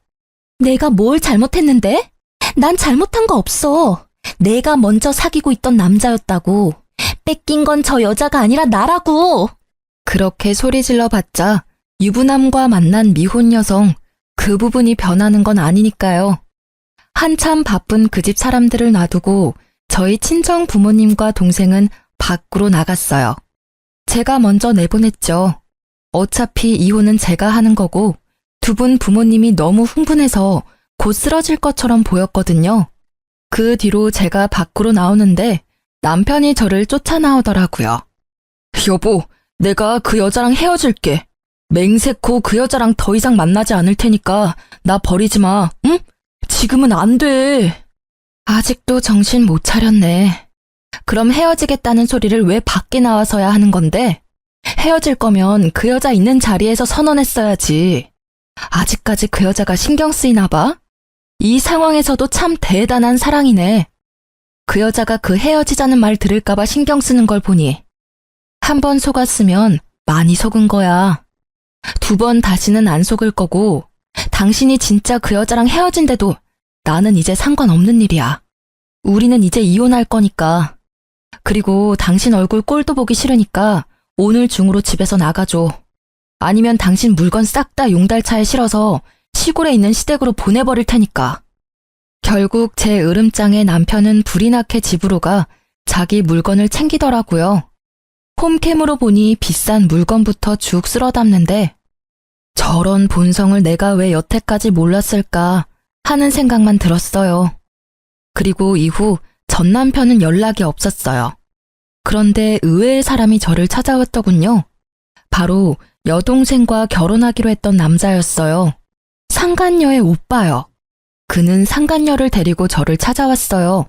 내가 뭘 잘못했는데? 난 잘못한 거 없어. 내가 먼저 사귀고 있던 남자였다고. 뺏긴 건 저 여자가 아니라 나라고. 그렇게 소리질러 봤자 유부남과 만난 미혼 여성, 그 부분이 변하는 건 아니니까요. 한참 바쁜 그 집 사람들을 놔두고 저희 친정 부모님과 동생은 밖으로 나갔어요. 제가 먼저 내보냈죠. 어차피 이혼은 제가 하는 거고 두 분 부모님이 너무 흥분해서 곧 쓰러질 것처럼 보였거든요. 그 뒤로 제가 밖으로 나오는데 남편이 저를 쫓아 나오더라고요. 여보, 내가 그 여자랑 헤어질게. 맹세코 그 여자랑 더 이상 만나지 않을 테니까 나 버리지 마, 응? 지금은 안 돼. 아직도 정신 못 차렸네. 그럼 헤어지겠다는 소리를 왜 밖에 나와서야 하는 건데? 헤어질 거면 그 여자 있는 자리에서 선언했어야지. 아직까지 그 여자가 신경 쓰이나 봐? 이 상황에서도 참 대단한 사랑이네. 그 여자가 그 헤어지자는 말 들을까봐 신경 쓰는 걸 보니 한 번 속았으면 많이 속은 거야. 두 번 다시는 안 속을 거고 당신이 진짜 그 여자랑 헤어진대도 나는 이제 상관없는 일이야. 우리는 이제 이혼할 거니까. 그리고 당신 얼굴 꼴도 보기 싫으니까 오늘 중으로 집에서 나가줘. 아니면 당신 물건 싹 다 용달차에 실어서 시골에 있는 시댁으로 보내버릴 테니까. 결국 제 으름장에 남편은 불이 나게 집으로 가 자기 물건을 챙기더라고요. 홈캠으로 보니 비싼 물건부터 쭉 쓸어 담는데 저런 본성을 내가 왜 여태까지 몰랐을까 하는 생각만 들었어요. 그리고 이후 전 남편은 연락이 없었어요. 그런데 의외의 사람이 저를 찾아왔더군요. 바로 여동생과 결혼하기로 했던 남자였어요. 상간녀의 오빠요. 그는 상간녀를 데리고 저를 찾아왔어요.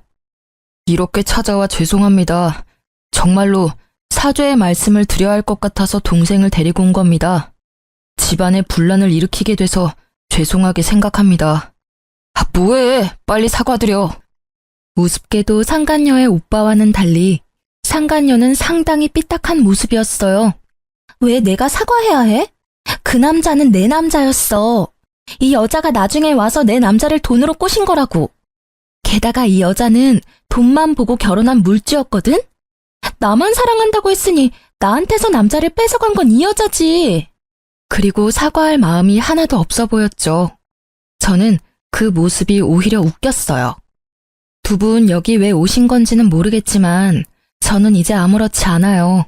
이렇게 찾아와 죄송합니다. 정말로 사죄의 말씀을 드려야 할 것 같아서 동생을 데리고 온 겁니다. 집안에 분란을 일으키게 돼서 죄송하게 생각합니다. 아, 뭐해? 빨리 사과드려. 우습게도 상간녀의 오빠와는 달리 상간녀는 상당히 삐딱한 모습이었어요. 왜 내가 사과해야 해? 그 남자는 내 남자였어. 이 여자가 나중에 와서 내 남자를 돈으로 꼬신 거라고. 게다가 이 여자는 돈만 보고 결혼한 물주였거든? 나만 사랑한다고 했으니 나한테서 남자를 뺏어간 건 이 여자지. 그리고 사과할 마음이 하나도 없어 보였죠. 저는 그 모습이 오히려 웃겼어요. 두 분 여기 왜 오신 건지는 모르겠지만 저는 이제 아무렇지 않아요.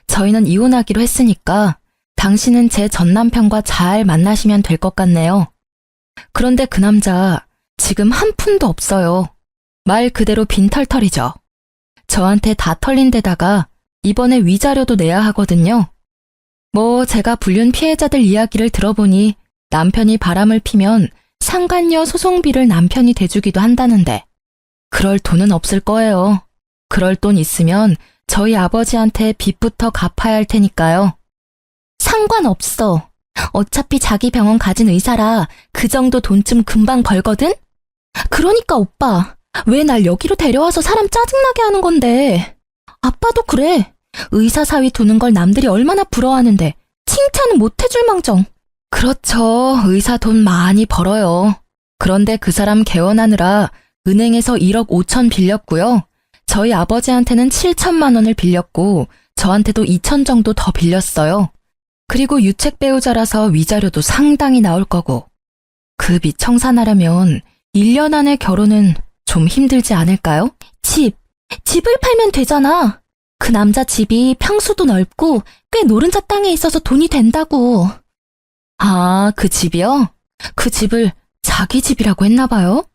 저희는 이혼하기로 했으니까 당신은 제 전 남편과 잘 만나시면 될 것 같네요. 그런데 그 남자 지금 한 푼도 없어요. 말 그대로 빈털털이죠. 저한테 다 털린 데다가 이번에 위자료도 내야 하거든요. 뭐 제가 불륜 피해자들 이야기를 들어보니 남편이 바람을 피면 상간녀 소송비를 남편이 대주기도 한다는데 그럴 돈은 없을 거예요. 그럴 돈 있으면 저희 아버지한테 빚부터 갚아야 할 테니까요. 상관없어. 어차피 자기 병원 가진 의사라 그 정도 돈쯤 금방 벌거든? 그러니까 오빠, 왜 날 여기로 데려와서 사람 짜증나게 하는 건데? 아빠도 그래. 의사 사위 두는 걸 남들이 얼마나 부러워하는데 칭찬은 못 해줄 망정. 그렇죠. 의사 돈 많이 벌어요. 그런데 그 사람 개원하느라 은행에서 1억 5천 빌렸고요. 저희 아버지한테는 7천만 원을 빌렸고 저한테도 2천 정도 더 빌렸어요. 그리고 유책 배우자라서 위자료도 상당히 나올 거고. 그 빚 청산하려면 1년 안에 결혼은 좀 힘들지 않을까요? 집을 팔면 되잖아. 그 남자 집이 평수도 넓고 꽤 노른자 땅에 있어서 돈이 된다고. 아, 그 집이요? 그 집을 자기 집이라고 했나 봐요?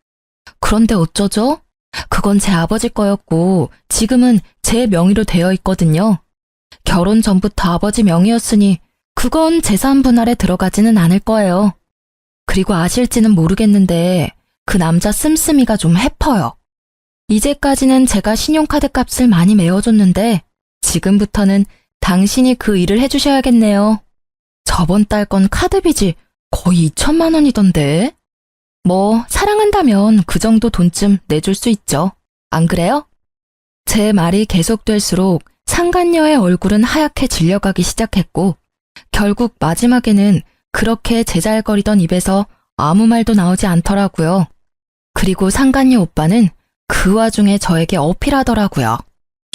그런데 어쩌죠? 그건 제 아버지 거였고 지금은 제 명의로 되어 있거든요. 결혼 전부터 아버지 명의였으니 그건 재산 분할에 들어가지는 않을 거예요. 그리고 아실지는 모르겠는데 그 남자 씀씀이가 좀 해퍼요. 이제까지는 제가 신용카드 값을 많이 메워줬는데 지금부터는 당신이 그 일을 해주셔야겠네요. 저번 달 건 카드빚이 거의 2천만 원이던데. 뭐 사랑한다면 그 정도 돈쯤 내줄 수 있죠. 안 그래요? 제 말이 계속될수록 상간녀의 얼굴은 하얗게 질려가기 시작했고 결국 마지막에는 그렇게 제잘거리던 입에서 아무 말도 나오지 않더라고요. 그리고 상간녀 오빠는 그 와중에 저에게 어필하더라고요.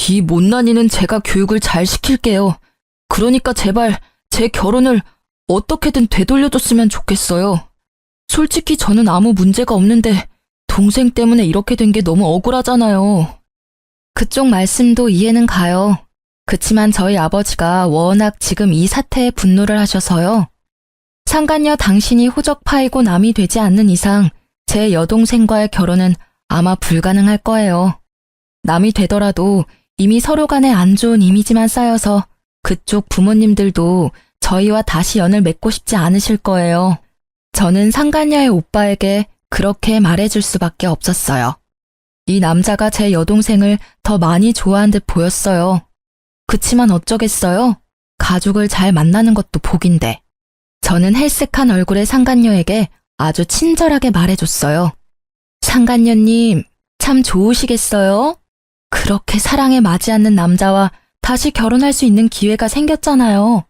이 못난이는 제가 교육을 잘 시킬게요. 그러니까 제발 제 결혼을 어떻게든 되돌려줬으면 좋겠어요. 솔직히 저는 아무 문제가 없는데 동생 때문에 이렇게 된 게 너무 억울하잖아요. 그쪽 말씀도 이해는 가요. 그치만 저희 아버지가 워낙 지금 이 사태에 분노를 하셔서요. 상간녀 당신이 호적 파이고 남이 되지 않는 이상 제 여동생과의 결혼은 아마 불가능할 거예요. 남이 되더라도 이미 서로 간에 안 좋은 이미지만 쌓여서 그쪽 부모님들도 저희와 다시 연을 맺고 싶지 않으실 거예요. 저는 상간녀의 오빠에게 그렇게 말해줄 수밖에 없었어요. 이 남자가 제 여동생을 더 많이 좋아한 듯 보였어요. 그치만 어쩌겠어요? 가족을 잘 만나는 것도 복인데. 저는 헬쓱한 얼굴의 상간녀에게 아주 친절하게 말해줬어요. 상간녀님, 참 좋으시겠어요? 그렇게 사랑에 맞지 않는 남자와 다시 결혼할 수 있는 기회가 생겼잖아요.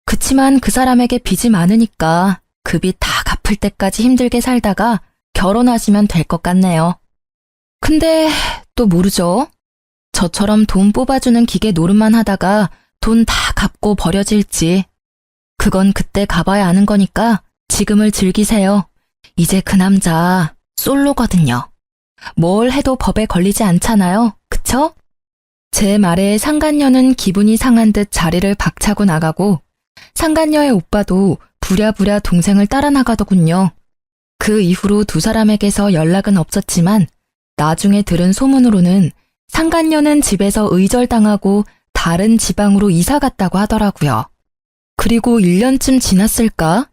그치만 그 사람에게 빚이 많으니까 그 빚 다 갚을 때까지 힘들게 살다가 결혼하시면 될 것 같네요. 근데 또 모르죠? 저처럼 돈 뽑아주는 기계 노릇만 하다가 돈 다 갚고 버려질지. 그건 그때 가봐야 아는 거니까 지금을 즐기세요. 이제 그 남자 솔로거든요. 뭘 해도 법에 걸리지 않잖아요. 그쵸? 제 말에 상간녀는 기분이 상한 듯 자리를 박차고 나가고 상간녀의 오빠도 부랴부랴 동생을 따라 나가더군요. 그 이후로 두 사람에게서 연락은 없었지만 나중에 들은 소문으로는 상간녀는 집에서 의절당하고 다른 지방으로 이사 갔다고 하더라고요. 그리고 1년쯤 지났을까?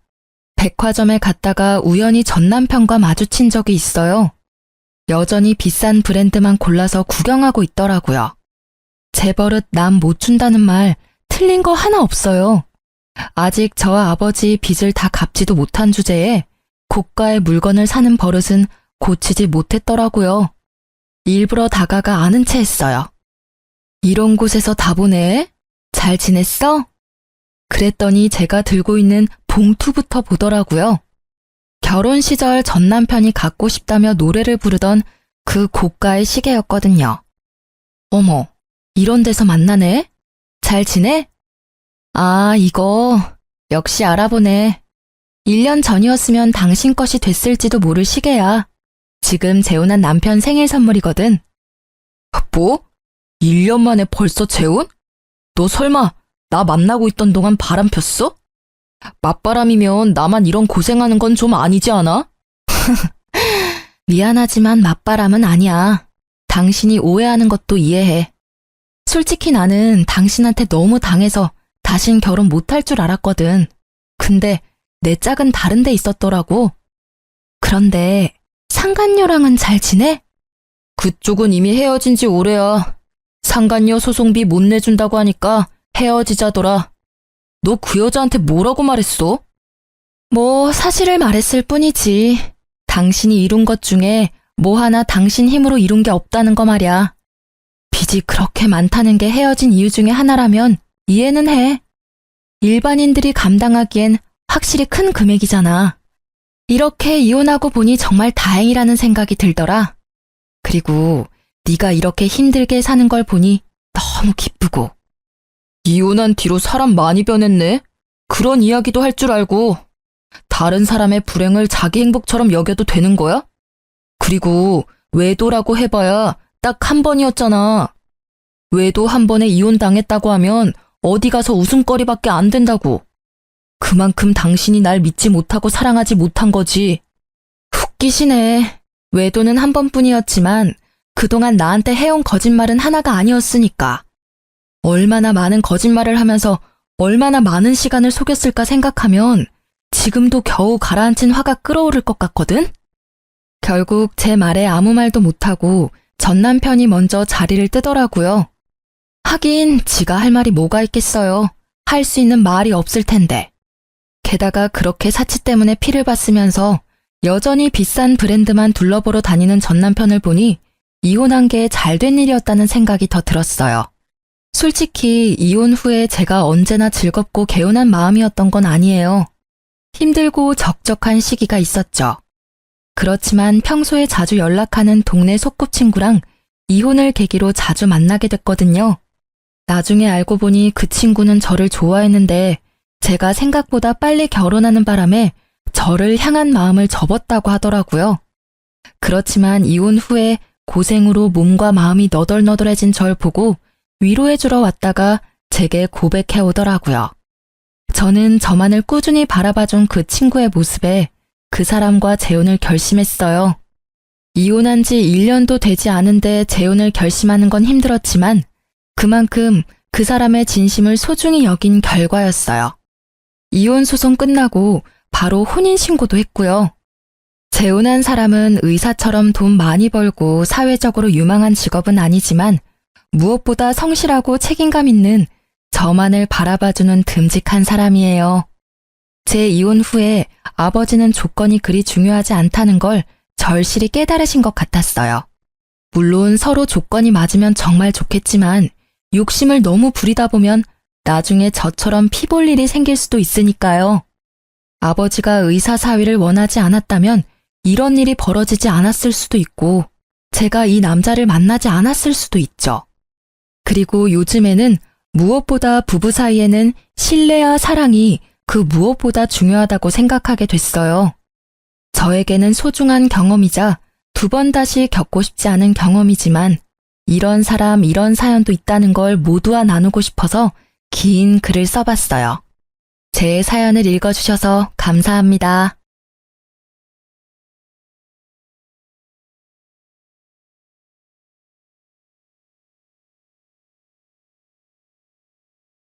백화점에 갔다가 우연히 전 남편과 마주친 적이 있어요. 여전히 비싼 브랜드만 골라서 구경하고 있더라고요. 제 버릇 남 못 준다는 말 틀린 거 하나 없어요. 아직 저와 아버지 빚을 다 갚지도 못한 주제에 고가의 물건을 사는 버릇은 고치지 못했더라고요. 일부러 다가가 아는 체 했어요. 이런 곳에서 다 보네? 잘 지냈어? 그랬더니 제가 들고 있는 봉투부터 보더라고요. 결혼 시절 전 남편이 갖고 싶다며 노래를 부르던 그 고가의 시계였거든요. 어머, 이런 데서 만나네? 잘 지내? 아, 이거 역시 알아보네. 1년 전이었으면 당신 것이 됐을지도 모를 시계야. 지금 재혼한 남편 생일 선물이거든. 뭐? 1년 만에 벌써 재혼? 너 설마 나 만나고 있던 동안 바람 폈어? 맞바람이면 나만 이런 고생하는 건 좀 아니지 않아? 미안하지만 맞바람은 아니야. 당신이 오해하는 것도 이해해. 솔직히 나는 당신한테 너무 당해서 다신 결혼 못할 줄 알았거든. 근데 내 짝은 다른 데 있었더라고. 그런데 상간녀랑은 잘 지내? 그쪽은 이미 헤어진 지 오래야. 상간녀 소송비 못 내준다고 하니까 헤어지자더라. 너 그 여자한테 뭐라고 말했어? 뭐 사실을 말했을 뿐이지. 당신이 이룬 것 중에 뭐 하나 당신 힘으로 이룬 게 없다는 거 말이야. 빚이 그렇게 많다는 게 헤어진 이유 중에 하나라면 이해는 해. 일반인들이 감당하기엔 확실히 큰 금액이잖아. 이렇게 이혼하고 보니 정말 다행이라는 생각이 들더라. 그리고 네가 이렇게 힘들게 사는 걸 보니 너무 기쁘고. 이혼한 뒤로 사람 많이 변했네. 그런 이야기도 할 줄 알고. 다른 사람의 불행을 자기 행복처럼 여겨도 되는 거야? 그리고 외도라고 해봐야 딱 한 번이었잖아. 외도 한 번에 이혼당했다고 하면 어디 가서 웃음거리밖에 안 된다고. 그만큼 당신이 날 믿지 못하고 사랑하지 못한 거지. 웃기시네. 외도는 한 번뿐이었지만 그동안 나한테 해온 거짓말은 하나가 아니었으니까. 얼마나 많은 거짓말을 하면서 얼마나 많은 시간을 속였을까 생각하면 지금도 겨우 가라앉힌 화가 끓어오를 것 같거든? 결국 제 말에 아무 말도 못하고 전 남편이 먼저 자리를 뜨더라고요. 하긴 지가 할 말이 뭐가 있겠어요. 할 수 있는 말이 없을 텐데. 게다가 그렇게 사치 때문에 피를 봤으면서 여전히 비싼 브랜드만 둘러보러 다니는 전 남편을 보니 이혼한 게 잘된 일이었다는 생각이 더 들었어요. 솔직히 이혼 후에 제가 언제나 즐겁고 개운한 마음이었던 건 아니에요. 힘들고 적적한 시기가 있었죠. 그렇지만 평소에 자주 연락하는 동네 소꿉친구랑 이혼을 계기로 자주 만나게 됐거든요. 나중에 알고 보니 그 친구는 저를 좋아했는데 제가 생각보다 빨리 결혼하는 바람에 저를 향한 마음을 접었다고 하더라고요. 그렇지만 이혼 후에 고생으로 몸과 마음이 너덜너덜해진 절 보고 위로해주러 왔다가 제게 고백해 오더라고요. 저는 저만을 꾸준히 바라봐준 그 친구의 모습에 그 사람과 재혼을 결심했어요. 이혼한 지 1년도 되지 않은데 재혼을 결심하는 건 힘들었지만 그만큼 그 사람의 진심을 소중히 여긴 결과였어요. 이혼 소송 끝나고 바로 혼인신고도 했고요. 재혼한 사람은 의사처럼 돈 많이 벌고 사회적으로 유망한 직업은 아니지만 무엇보다 성실하고 책임감 있는 저만을 바라봐주는 듬직한 사람이에요. 제 이혼 후에 아버지는 조건이 그리 중요하지 않다는 걸 절실히 깨달으신 것 같았어요. 물론 서로 조건이 맞으면 정말 좋겠지만 욕심을 너무 부리다 보면 나중에 저처럼 피 볼 일이 생길 수도 있으니까요. 아버지가 의사 사위를 원하지 않았다면 이런 일이 벌어지지 않았을 수도 있고 제가 이 남자를 만나지 않았을 수도 있죠. 그리고 요즘에는 무엇보다 부부 사이에는 신뢰와 사랑이 그 무엇보다 중요하다고 생각하게 됐어요. 저에게는 소중한 경험이자 두 번 다시 겪고 싶지 않은 경험이지만 이런 사람, 이런 사연도 있다는 걸 모두와 나누고 싶어서 긴 글을 써봤어요. 제 사연을 읽어주셔서 감사합니다.